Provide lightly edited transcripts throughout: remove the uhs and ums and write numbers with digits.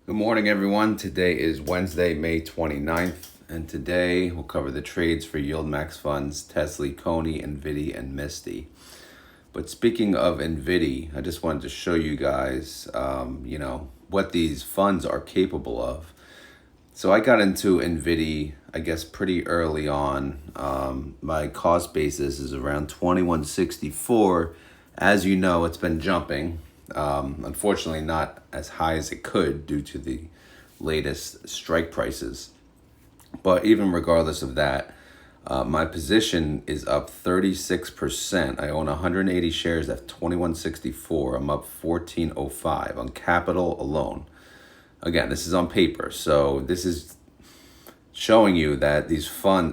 Good morning, everyone. Today is Wednesday, May 29th, and today we'll cover the trades for YieldMax funds, TSLY, CONY, NVDY, and MSTY. But speaking of NVDY, I just wanted to show you guys, what these funds are capable of. So I got into NVDY, I guess, pretty early on. My cost basis is around 2164. As you know, it's been jumping. Unfortunately, not as high as it could due to the latest strike prices. But even regardless of that, my position is up 36%. I own 180 shares at 2164. I'm up 1405 on capital alone. Again, this is on paper, so this is showing you that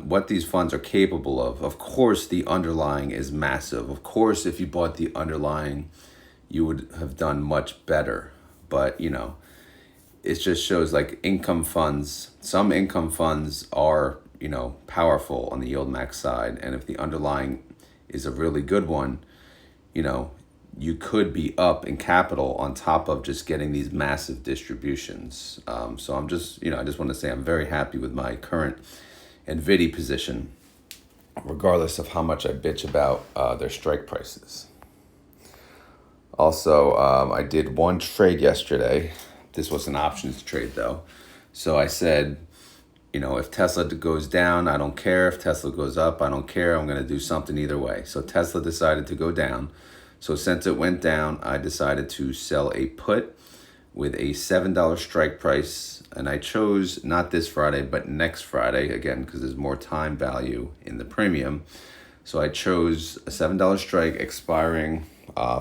what these funds are capable of. Of course, the underlying is massive. Of course, if you bought the underlying, you would have done much better. But, it just shows like income funds. Some income funds are, powerful on the YieldMax side. And if the underlying is a really good one, you could be up in capital on top of just getting these massive distributions. So I'm just, I just want to say I'm very happy with my current NVDY position, regardless of how much I bitch about their strike prices. Also, I did one trade yesterday. This was an options trade, though. So I said, if Tesla goes down, I don't care. If Tesla goes up, I don't care. I'm going to do something either way. So Tesla decided to go down. So since it went down, I decided to sell a put with a $7 strike price. And I chose not this Friday, but next Friday, again, because there's more time value in the premium. So I chose a $7 strike expiring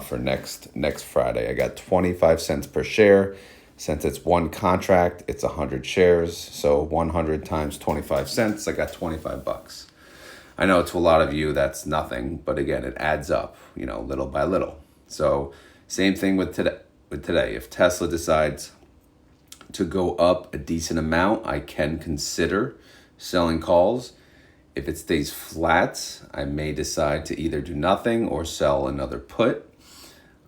for next Friday. I got 25 cents per share. Since it's one contract, it's 100 shares. So 100 times 25 cents, I got 25 bucks. I know to a lot of you that's nothing, but again, it adds up, little by little. So same thing with today. If Tesla decides to go up a decent amount, I can consider selling calls. If it stays flat, I may decide to either do nothing or sell another put.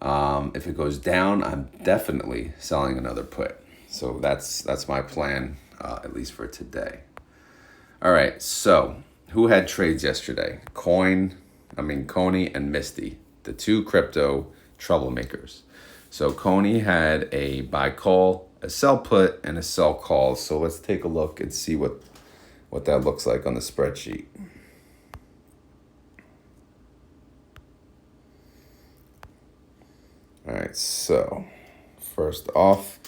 If it goes down, I'm definitely selling another put. So that's my plan, at least for today. All right, so who had trades yesterday? CONY and MSTY, the two crypto troublemakers. So CONY had a buy call, a sell put, and a sell call. So let's take a look and see what that looks like on the spreadsheet. All right, so first off,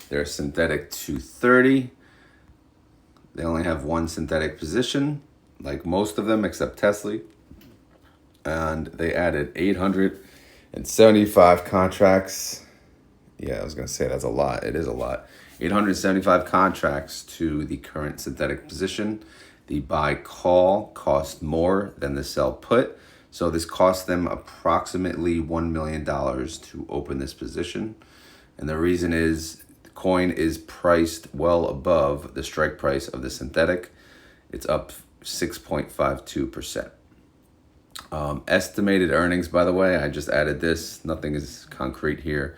there's synthetic 230. They only have one synthetic position, like most of them except TSLY. And they added 875 contracts. Yeah, I was going to say that's a lot. It is a lot. 875 contracts to the current synthetic position. The buy call cost more than the sell put. So this cost them approximately $1 million to open this position. And the reason is the coin is priced well above the strike price of the synthetic. It's up 6.52%. Estimated earnings, by the way, I just added this. Nothing is concrete here,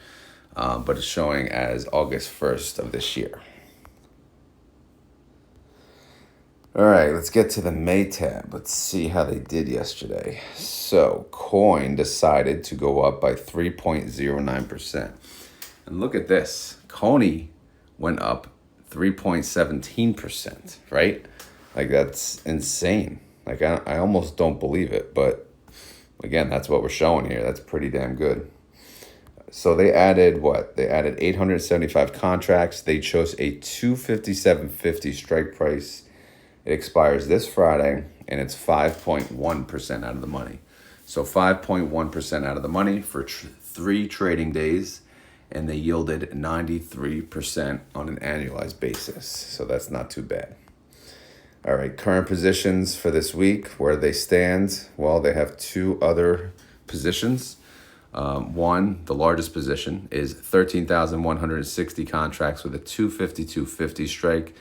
but it's showing as August 1st of this year. All right, let's get to the May tab. Let's see how they did yesterday. So coin decided to go up by 3.09%. And look at this. CONY went up 3.17%, right? Like, that's insane. Like, I almost don't believe it. But again, that's what we're showing here. That's pretty damn good. So they added what? They added 875 contracts. They chose a 257.50 strike price. It expires this Friday, and it's 5.1% out of the money. So 5.1% out of the money for 3 trading days, and they yielded 93% on an annualized basis. So that's not too bad. All right, current positions for this week, where they stand. Well, they have 2 other positions. One, the largest position, is 13,160 contracts with a 252.50 strike.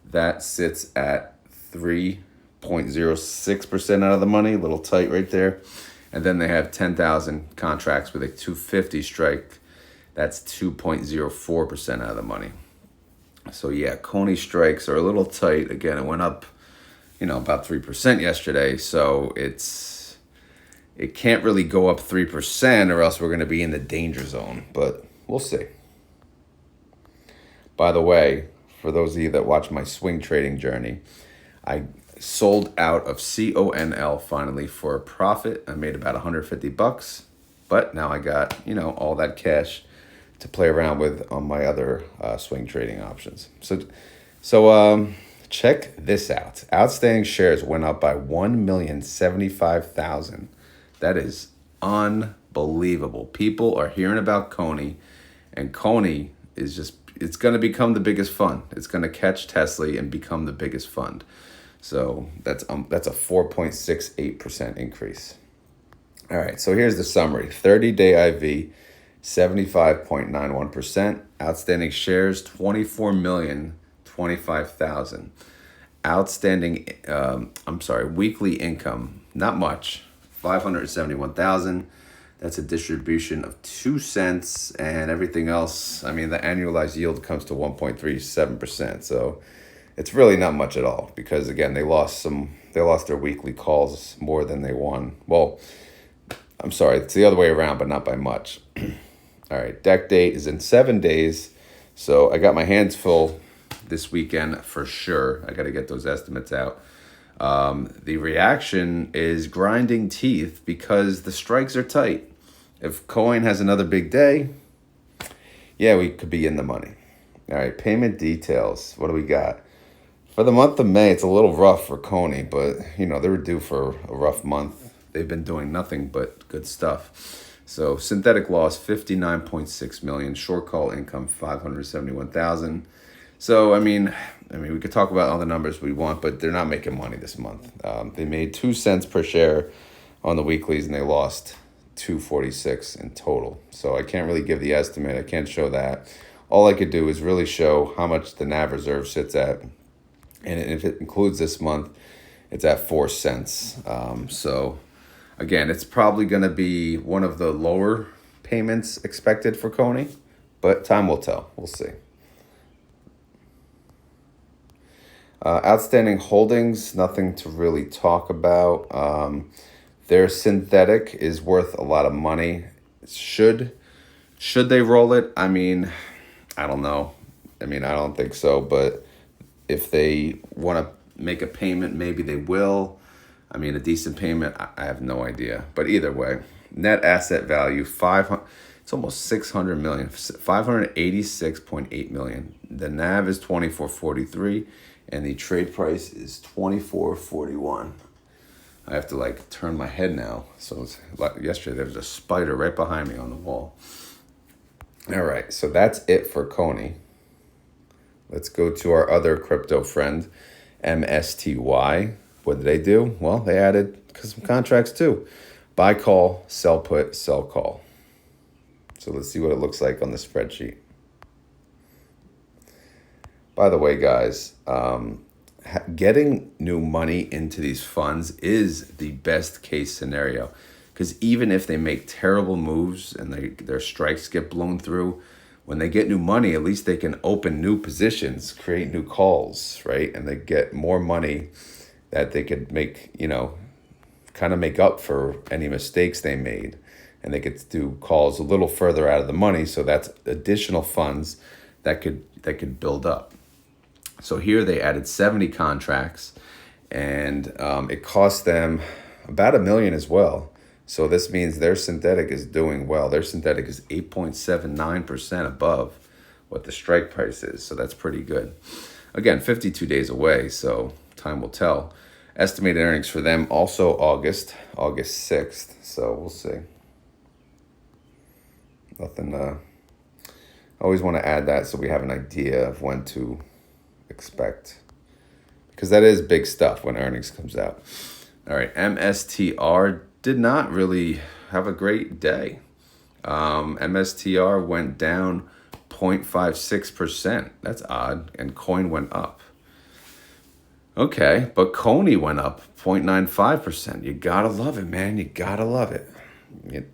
That sits at 3.06% out of the money, a little tight right there. And then they have 10,000 contracts with a 250 strike. That's 2.04% out of the money. So yeah, CONY strikes are a little tight. Again, it went up, about 3% yesterday. So it can't really go up 3% or else we're going to be in the danger zone. But we'll see. By the way, for those of you that watch my swing trading journey, I sold out of CONL finally for a profit. I made about $150, but now I got, all that cash to play around with on my other swing trading options. So check this out. Outstanding shares went up by 1,075,000. That is unbelievable. People are hearing about CONY, and CONY is it's going to become the biggest fund. It's going to catch TSLY and become the biggest fund. So that's a 4.68% increase. All right, so here's the summary. 30-day IV, 75.91%. Outstanding shares, 24,025,000. Outstanding, weekly income, not much, 571,000. That's a distribution of 2 cents, and everything else, the annualized yield comes to 1.37%. So it's really not much at all because, again, they lost their weekly calls more than they won. Well, I'm sorry, it's the other way around, but not by much. All right, deck date is in 7 days. So I got my hands full this weekend for sure. I got to get those estimates out. The reaction is grinding teeth because the strikes are tight. If coin has another big day, yeah, we could be in the money. All right, payment details. What do we got? For the month of May, it's a little rough for CONY, but, they were due for a rough month. They've been doing nothing but good stuff. So synthetic loss, 59.6 million. Short call income, 571,000. So, we could talk about all the numbers we want, but they're not making money this month. They made 2 cents per share on the weeklies, and they lost 246 in total. So I can't really give the estimate. I can't show that. All I could do is really show how much the NAV reserve sits at. And if it includes this month, it's at 4 cents. So again, it's probably going to be one of the lower payments expected for CONY, but time will tell. We'll see. Outstanding holdings, nothing to really talk about. Their synthetic is worth a lot of money. Should they roll it? I don't know. I don't think so, but if they want to make a payment, maybe they will. A decent payment, I have no idea. But either way, net asset value, it's almost 600 million, 586.8 million. The NAV is 24.43, and the trade price is 24.41. I have to turn my head now. So yesterday there was a spider right behind me on the wall. All right, so that's it for CONY. Let's go to our other crypto friend, MSTY. What did they do? Well, they added some contracts too. Buy call, sell put, sell call. So let's see what it looks like on the spreadsheet. By the way, guys, getting new money into these funds is the best case scenario, because even if they make terrible moves and their strikes get blown through, when they get new money, at least they can open new positions, create new calls, right? And they get more money that they could make, kind of make up for any mistakes they made. And they could do calls a little further out of the money. So that's additional funds that could build up. So here they added 70 contracts, and it cost them about $1 million as well. So this means their synthetic is doing well. Their synthetic is 8.79% above what the strike price is. So that's pretty good. Again, 52 days away, so time will tell. Estimated earnings for them also August 6th. So we'll see. Nothing. Always want to add that so we have an idea of when to expect, because that is big stuff when earnings comes out. All right, MSTR did not really have a great day. MSTR went down 0.56%. That's odd. And coin went up. Okay, but CONY went up 0.95%. You gotta love it, man. You gotta love it.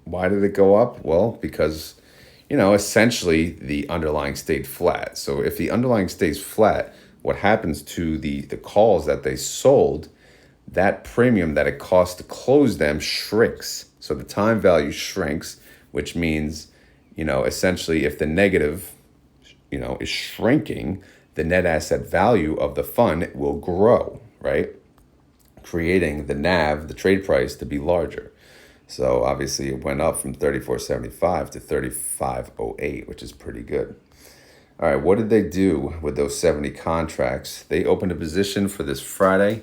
Why did it go up? Well, because essentially the underlying stayed flat. So if the underlying stays flat, what happens to the calls that they sold, that premium that it costs to close them shrinks. So the time value shrinks, which means, essentially if the negative, is shrinking, the net asset value of the fund will grow, right? Creating the NAV, the trade price, to be larger. So obviously it went up from 34.75 to 35.08, which is pretty good. All right, what did they do with those 70 contracts? They opened a position for this Friday,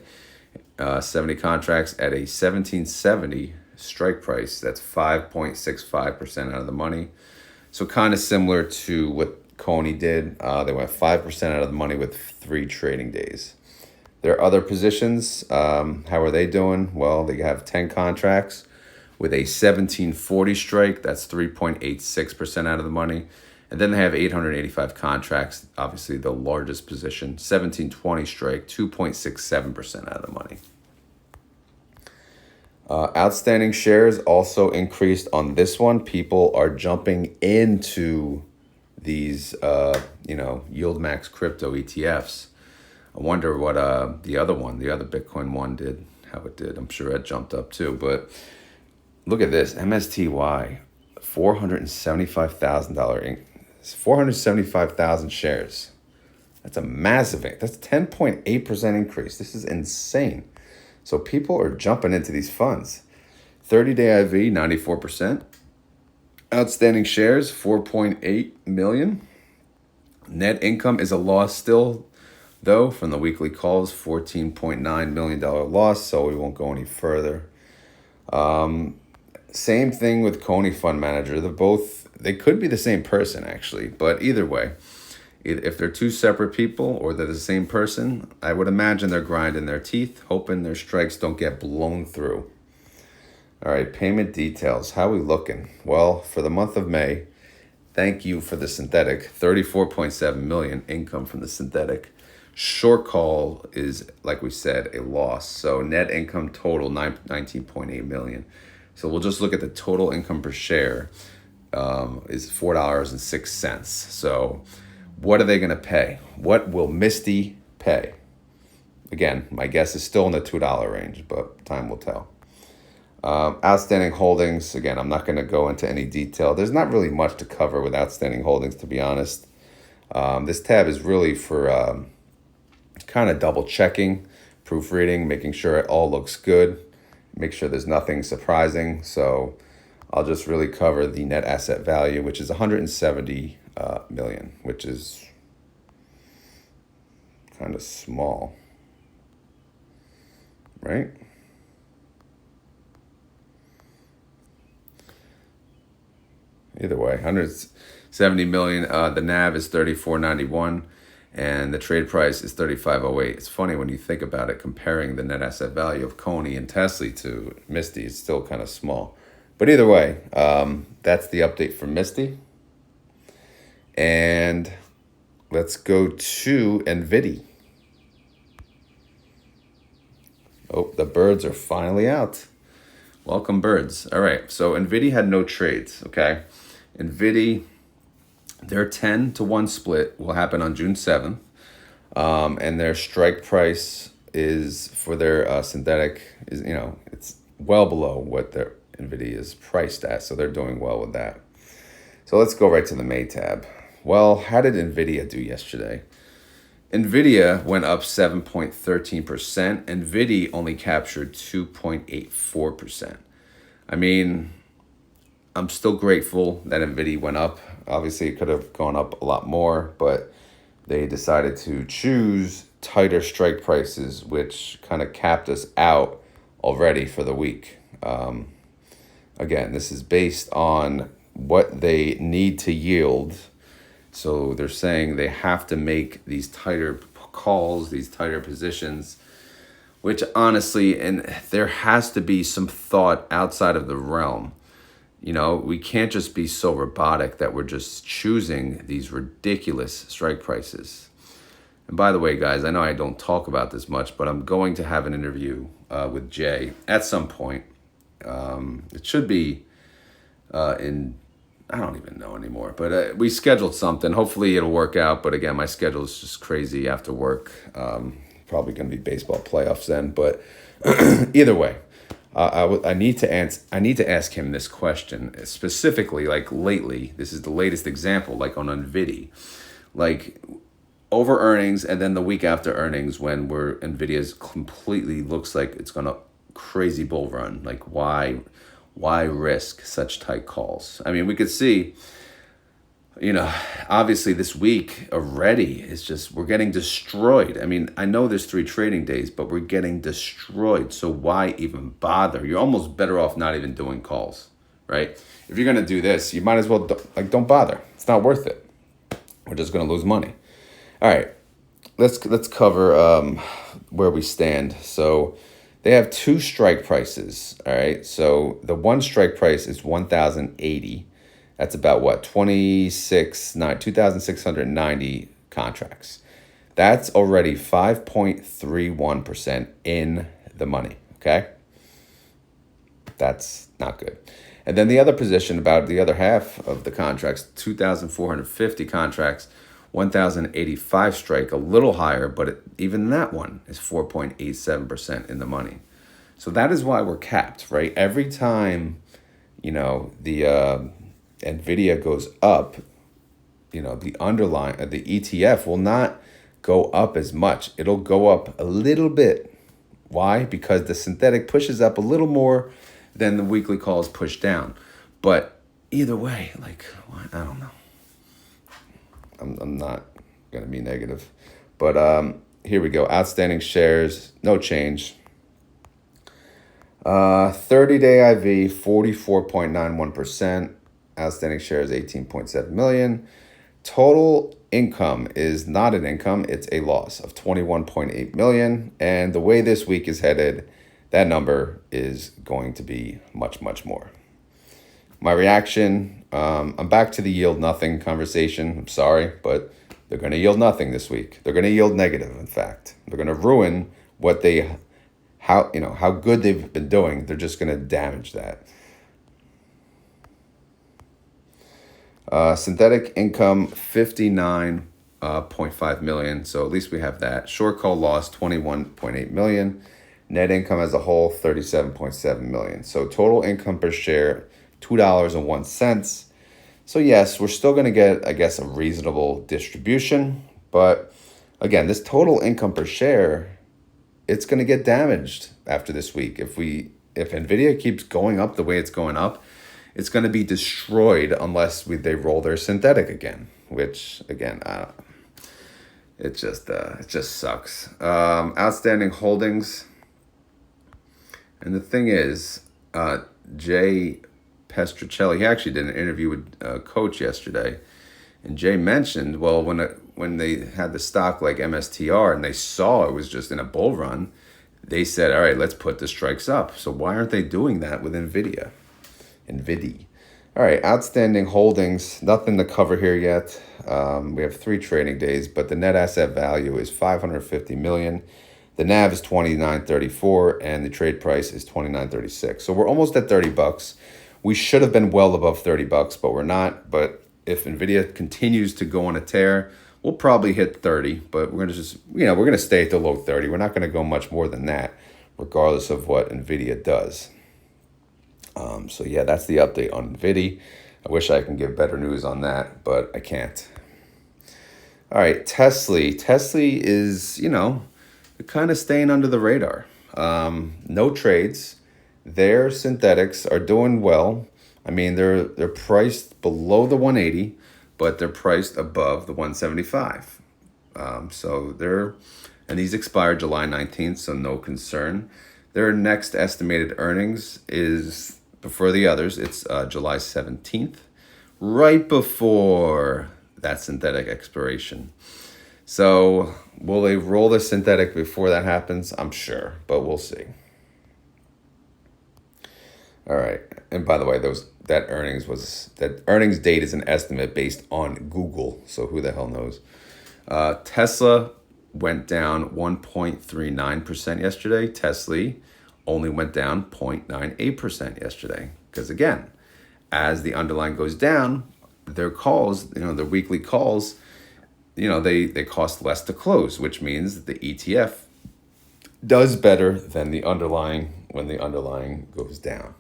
70 contracts at a 1770 strike price. That's 5.65% out of the money. So kind of similar to what CONY did. They went 5% out of the money with 3 trading days. Their other positions, how are they doing? Well, they have 10 contracts with a 1740 strike. That's 3.86% out of the money. And then they have 885 contracts, obviously the largest position, 1720 strike, 2.67% out of the money. Outstanding shares also increased on this one. People are jumping into these, YieldMax crypto ETFs. I wonder what the other Bitcoin one did, how it did. I'm sure it jumped up too. But look at this, MSTY, $475,000, 475,000 shares. That's a massive, that's 10.8% increase. This is insane. So people are jumping into these funds. 30-day IV, 94%. Outstanding shares, 4.8 million. Net income is a loss still, though, from the weekly calls, $14.9 million loss, so we won't go any further. Same thing with CONY Fund Manager. They could be the same person, actually, but either way, if they're two separate people or they're the same person, I would imagine they're grinding their teeth, hoping their strikes don't get blown through. All right, payment details. How are we looking? Well, for the month of May, thank you for the synthetic, 34.7 million income from the synthetic. Short call is, like we said, a loss. So net income total, 19.8 million. So we'll just look at the total income per share is $4.06. So what are they going to pay? What will MSTY pay? Again, my guess is still in the $2 range, but time will tell. Outstanding holdings, again, I'm not going to go into any detail. There's not really much to cover with outstanding holdings, to be honest. This tab is really for kind of double checking, proofreading, making sure it all looks good, make sure there's nothing surprising. So I'll just really cover the net asset value, which is 170 million, which is kind of small, right? Either way, 170 million. The NAV is 34.91, and the trade price is 35.08. It's funny when you think about it, comparing the net asset value of CONY and TSLY to MSTY. It's still kind of small, but either way, that's the update for MSTY. And let's go to NVDY. Oh, the birds are finally out. Welcome, birds. All right, so NVDY had no trades, okay? NVDY, their 10-to-1 split will happen on June 7th, and their strike price is for their synthetic is, it's well below what their NVDY is priced at, so they're doing well with that. So let's go right to the May tab. Well, how did NVIDIA do yesterday? NVIDIA went up 7.13%. NVIDIA only captured 2.84%. I mean, I'm still grateful that NVIDIA went up. Obviously, it could have gone up a lot more, but they decided to choose tighter strike prices, which kind of capped us out already for the week. Again, this is based on what they need to yield. So they're saying they have to make these tighter calls, these tighter positions, which honestly, and there has to be some thought outside of the realm. We can't just be so robotic that we're just choosing these ridiculous strike prices. And by the way, guys, I know I don't talk about this much, but I'm going to have an interview with Jay at some point. It should be in I don't even know anymore. But we scheduled something. Hopefully it'll work out. But again, my schedule is just crazy after work. Probably going to be baseball playoffs then. But either way, I need to ask him this question specifically. Like lately, this is the latest example. Like on NVDY, like over earnings, and then the week after earnings when NVIDIA's completely looks like it's gonna crazy bull run. Like why risk such tight calls? I mean, we could see, obviously this week already is just, we're getting destroyed. I mean, I know there's 3 trading days, but we're getting destroyed. So why even bother? You're almost better off not even doing calls, right? If you're going to do this, you might as well, don't bother. It's not worth it. We're just going to lose money. All right, let's cover where we stand. So they have 2 strike prices, all right? So the one strike price is 1,080. That's about what, 2,690 contracts. That's already 5.31% in the money, okay? That's not good. And then the other position, about the other half of the contracts, 2,450 contracts, 1,085 strike, a little higher, but even that one is 4.87% in the money. So that is why we're capped, right? Every time, the NVIDIA goes up, the underlying, the ETF will not go up as much. It'll go up a little bit. Why? Because the synthetic pushes up a little more than the weekly calls push down. But either way, like, I don't know. I'm not going to be negative. But here we go. Outstanding shares, no change. 30-day IV, 44.91%. Outstanding shares, 18.7 million. Total income is not an income. It's a loss of 21.8 million. And the way this week is headed, that number is going to be much, much more. My reaction, I'm back to the yield nothing conversation. I'm sorry, but they're going to yield nothing this week. They're going to yield negative, in fact. They're going to ruin what how good they've been doing. They're just going to damage that. Synthetic income, 59.5 million. So at least we have that. Short call loss, 21.8 million. Net income as a whole, 37.7 million. So total income per share, $2.01. So yes, we're still going to get, I guess, a reasonable distribution. But again, this total income per share, it's going to get damaged after this week. If NVIDIA keeps going up the way it's going up, it's going to be destroyed unless they roll their synthetic again, which again, it just sucks. Outstanding holdings. And the thing is, Jay Pestricelli, he actually did an interview with Coach yesterday, and Jay mentioned, well, when they had the stock like MSTR and they saw it was just in a bull run, they said, all right, let's put the strikes up. So why aren't they doing that with NVIDIA? All right, outstanding holdings, nothing to cover here yet. We have 3 trading days, but the net asset value is 550 million. The NAV is 29.34 and the trade price is 29.36. So we're almost at $30. We should have been well above $30, but we're not. But if NVIDIA continues to go on a tear, we'll probably hit 30, but we're going to stay at the low 30. We're not going to go much more than that, regardless of what NVIDIA does. So yeah, that's the update on NVIDIA. I wish I can give better news on that, but I can't. All right, TSLY. TSLY is, kind of staying under the radar. No trades. Their synthetics are doing well. I mean, they're priced below the 180, but they're priced above the 175. And these expire July 19th, so no concern. Their next estimated earnings is, before the others, it's July 17th, right before that synthetic expiration. So will they roll the synthetic before that happens? I'm sure, but we'll see. All right. And by the way, that earnings date is an estimate based on Google. So who the hell knows? Tesla went down 1.39% yesterday. TSLY only went down 0.98% yesterday. Because again, as the underlying goes down, their calls, their weekly calls, they cost less to close, which means that the ETF does better than the underlying when the underlying goes down.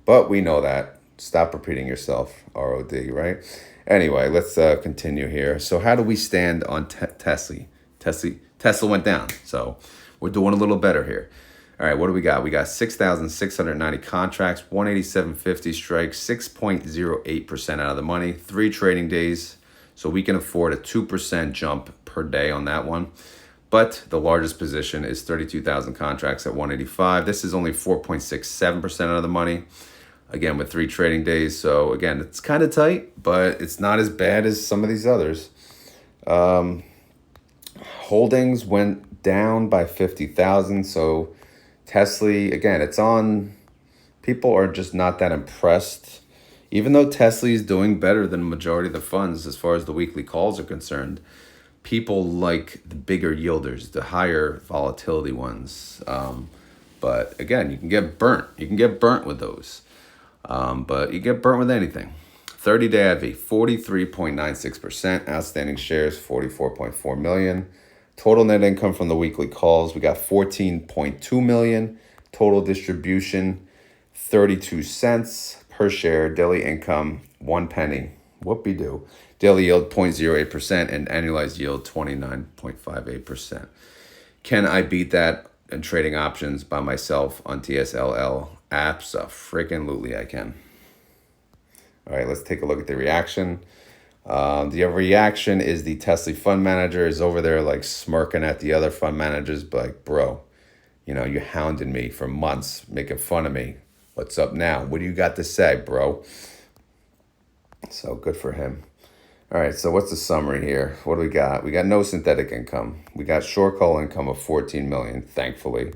But we know that. Stop repeating yourself, ROD, right? Anyway, let's continue here. So how do we stand on TSLY? Tesla went down, so we're doing a little better here. All right, what do we got? We got 6,690 contracts, 187.50 strikes, 6.08% out of the money, 3 trading days. So we can afford a 2% jump per day on that one. But the largest position is 32,000 contracts at 185. This is only 4.67% out of the money. Again, with 3 trading days. So again, it's kind of tight, but it's not as bad as some of these others. Holdings went down by 50,000. So TSLY, again, it's on, people are just not that impressed. Even though TSLY is doing better than the majority of the funds as far as the weekly calls are concerned, people like the bigger yielders, the higher volatility ones. But again, you can get burnt. You can get burnt with those. But you get burnt with anything. 30-day IV, 43.96%. Outstanding shares, 44.4 million. Total net income from the weekly calls, we got 14.2 million. Total distribution, 32 cents per share. Daily income, 1 penny. Whoopie-doo. Daily yield, 0.08%, and annualized yield, 29.58%. Can I beat that in trading options by myself on TSLY? Abso-freaking-lutely I can. All right, let's take a look at the reaction. The reaction is the TSLY fund manager is over there like smirking at the other fund managers, but like, bro, you hounded me for months, making fun of me. What's up now? What do you got to say, bro? So good for him. All right, so what's the summary here? What do we got? We got no synthetic income. We got short call income of 14 million, thankfully.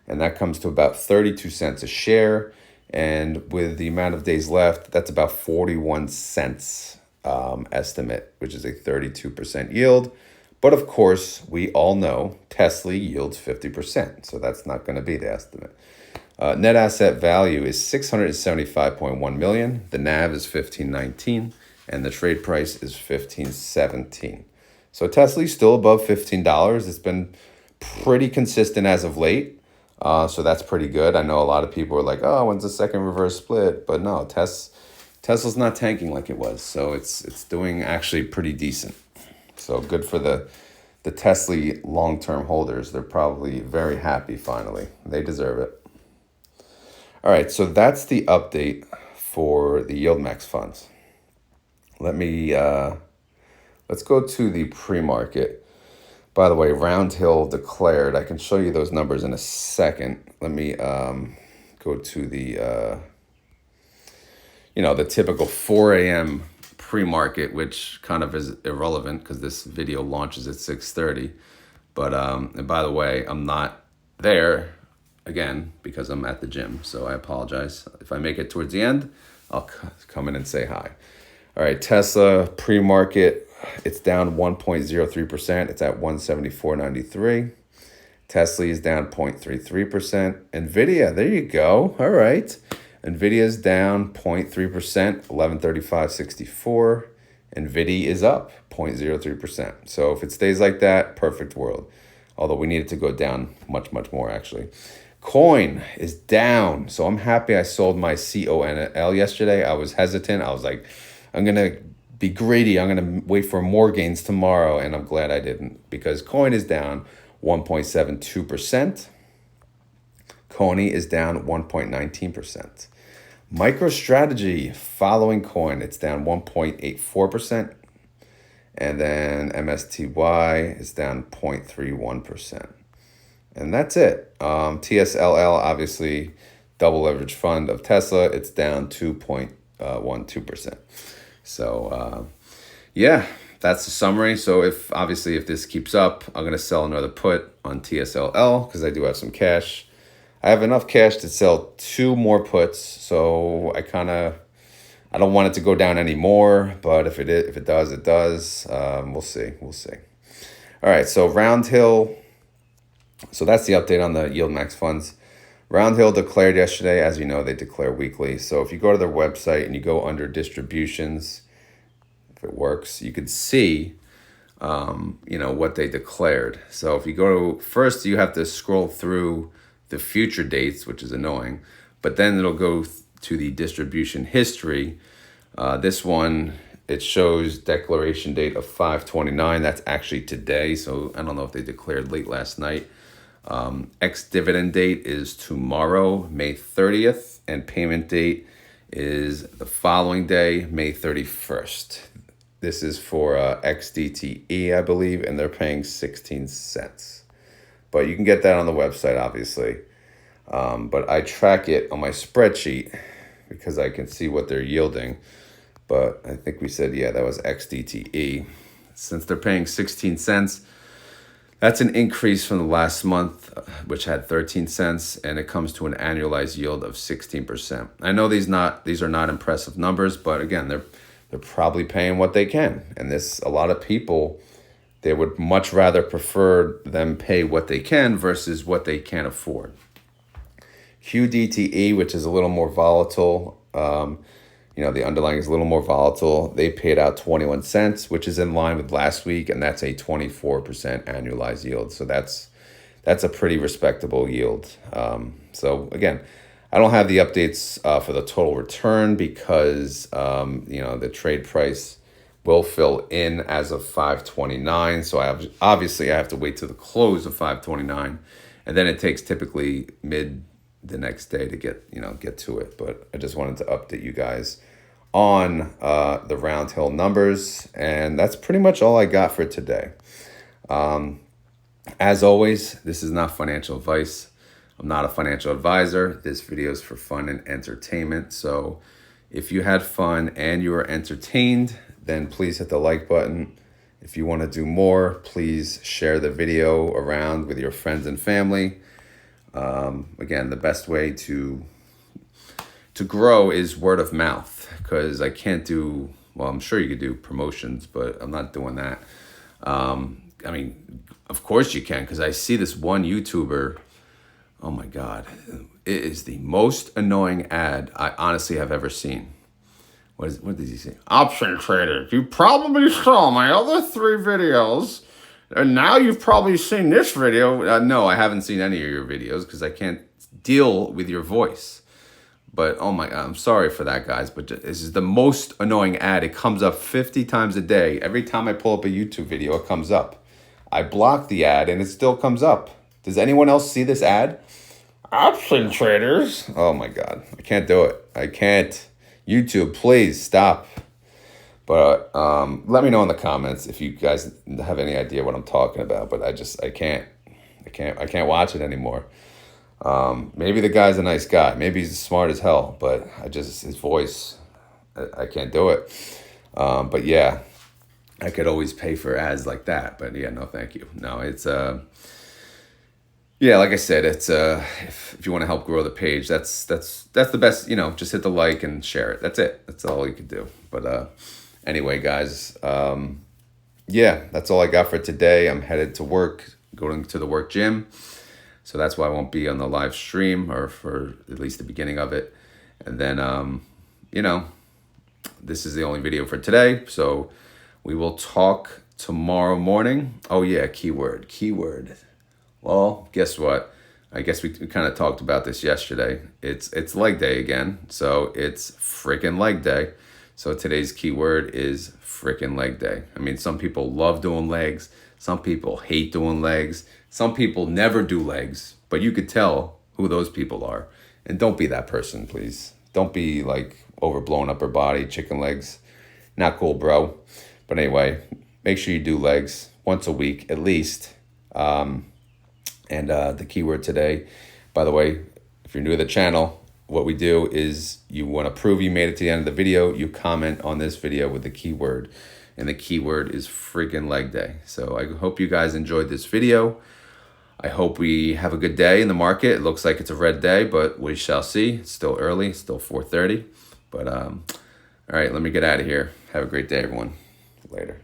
And that comes to about 32 cents a share. And with the amount of days left, that's about 41 cents estimate, which is a 32% yield. But of course, we all know TSLY yields 50%. So that's not going to be the estimate. Net asset value is 675.1 million. The NAV is 1519. And the trade price is 1517. So TSLY's still above $15. It's been pretty consistent as of late. So that's pretty good. I know a lot of people are like, oh, when's the second reverse split? But no, Tesla's not tanking like it was. So it's doing actually pretty decent. So good for the TSLY long-term holders. They're probably very happy finally. They deserve it. All right, so that's the update for the YieldMax funds. Let's go to the pre-market. By the way, Round Hill declared. I can show you those numbers in a second. Let me go to the the typical 4 a.m. pre-market, which kind of is irrelevant because this video launches at 6:30. But and by the way, I'm not there again because I'm at the gym, so I apologize. If I make it towards the end, I'll come in and say hi. All right, Tesla pre-market, it's down 1.03%. It's at 174.93. TSLY is down 0.33%. NVDA, there you go. All right. NVIDIA is down 0.3%, 1135.64. NVIDIA is up 0.03%. So if it stays like that, perfect world. Although we need it to go down much, much more, actually. Coin is down. So I'm happy I sold my CONY yesterday. I was hesitant. I was like, I'm going to be greedy. I'm going to wait for more gains tomorrow. And I'm glad I didn't because coin is down 1.72%. CONY is down 1.19%. MicroStrategy following coin, it's down 1.84%. And then MSTY is down 0.31%. And that's it. TSLY, obviously, double leverage fund of Tesla, it's down 2.12%. So, yeah, that's the summary. So if this keeps up, I'm going to sell another put on TSLY because I do have some cash. I have enough cash to sell 2 more puts. So I don't want it to go down anymore, but if it does, it does. We'll see. All right. So Round Hill. So that's the update on the YieldMax funds. Round Hill declared yesterday. As you know, they declare weekly. So if you go to their website and you go under distributions, if it works, you could see, what they declared. So if you go to, first you have to scroll through the future dates, which is annoying, but then it'll go to the distribution history. This one, it shows declaration date of 5/29. That's actually today. So I don't know if they declared late last night. Ex-dividend date is tomorrow, May 30th, and payment date is the following day, May 31st. This is for XDTE, I believe, and they're paying 16 cents. But you can get that on the website, obviously. But I track it on my spreadsheet because I can see what they're yielding. But I think we said, yeah, that was XDTE. Since they're paying 16 cents, that's an increase from the last month, which had 13 cents, and it comes to an annualized yield of 16%. I know these are not impressive numbers, but again, they're probably paying what they can. And a lot of people, they would much rather prefer them pay what they can versus what they can't afford. QDTE, which is a little more volatile, the underlying is a little more volatile. They paid out 21 cents, which is in line with last week, and that's a 24% annualized yield. So that's a pretty respectable yield. So again, I don't have the updates for the total return because the trade price will fill in as of 5/29. So I have to wait till the close of 5/29, and then it takes typically mid the next day to get to it. But I just wanted to update you guys on the Round Hill numbers, and that's pretty much all I got for today. As always, this is not financial advice. I'm not a financial advisor. This video is for fun and entertainment. So if you had fun and you were entertained, then please hit the like button. If you want to do more, please share the video around with your friends and family. Again, the best way to grow is word of mouth, because I can't do, well, I'm sure you could do promotions, but I'm not doing that. Of course you can, because I see this one YouTuber. Oh my God, it is the most annoying ad I honestly have ever seen. What did he say? Option trader, you probably saw my other 3 videos, and now you've probably seen this video. No, I haven't seen any of your videos because I can't deal with your voice. But oh my God, I'm sorry for that, guys, but this is the most annoying ad. It comes up 50 times a day. Every time I pull up a YouTube video, it comes up. I block the ad and it still comes up. Does anyone else see this ad? Option traders. Oh my God, I can't do it. I can't. YouTube, please stop. But let me know in the comments if you guys have any idea what I'm talking about. But I can't watch it anymore. Maybe the guy's a nice guy. Maybe he's smart as hell. But his voice, I can't do it. But yeah, I could always pay for ads like that. But yeah, no, thank you. No, it's yeah, like I said, it's if you want to help grow the page, that's the best. Just hit the like and share it. That's it. That's all you could do. But anyway, guys, yeah, that's all I got for today. I'm headed to work, going to the work gym, so that's why I won't be on the live stream, or for at least the beginning of it. And then this is the only video for today. So we will talk tomorrow morning. Oh yeah, keyword. Well, guess what? I guess we kind of talked about this yesterday. It's leg day again. So it's freaking leg day. So today's keyword is freaking leg day. I mean, some people love doing legs. Some people hate doing legs. Some people never do legs. But you could tell who those people are. And don't be that person, please. Don't be like overblown upper body, chicken legs. Not cool, bro. But anyway, make sure you do legs once a week at least. And the keyword today, by the way, if you're new to the channel, what we do is you want to prove you made it to the end of the video, you comment on this video with the keyword. And the keyword is freaking leg day. So I hope you guys enjoyed this video. I hope we have a good day in the market. It looks like it's a red day, but we shall see. It's still early, it's still 4:30. But all right, let me get out of here. Have a great day, everyone. Later.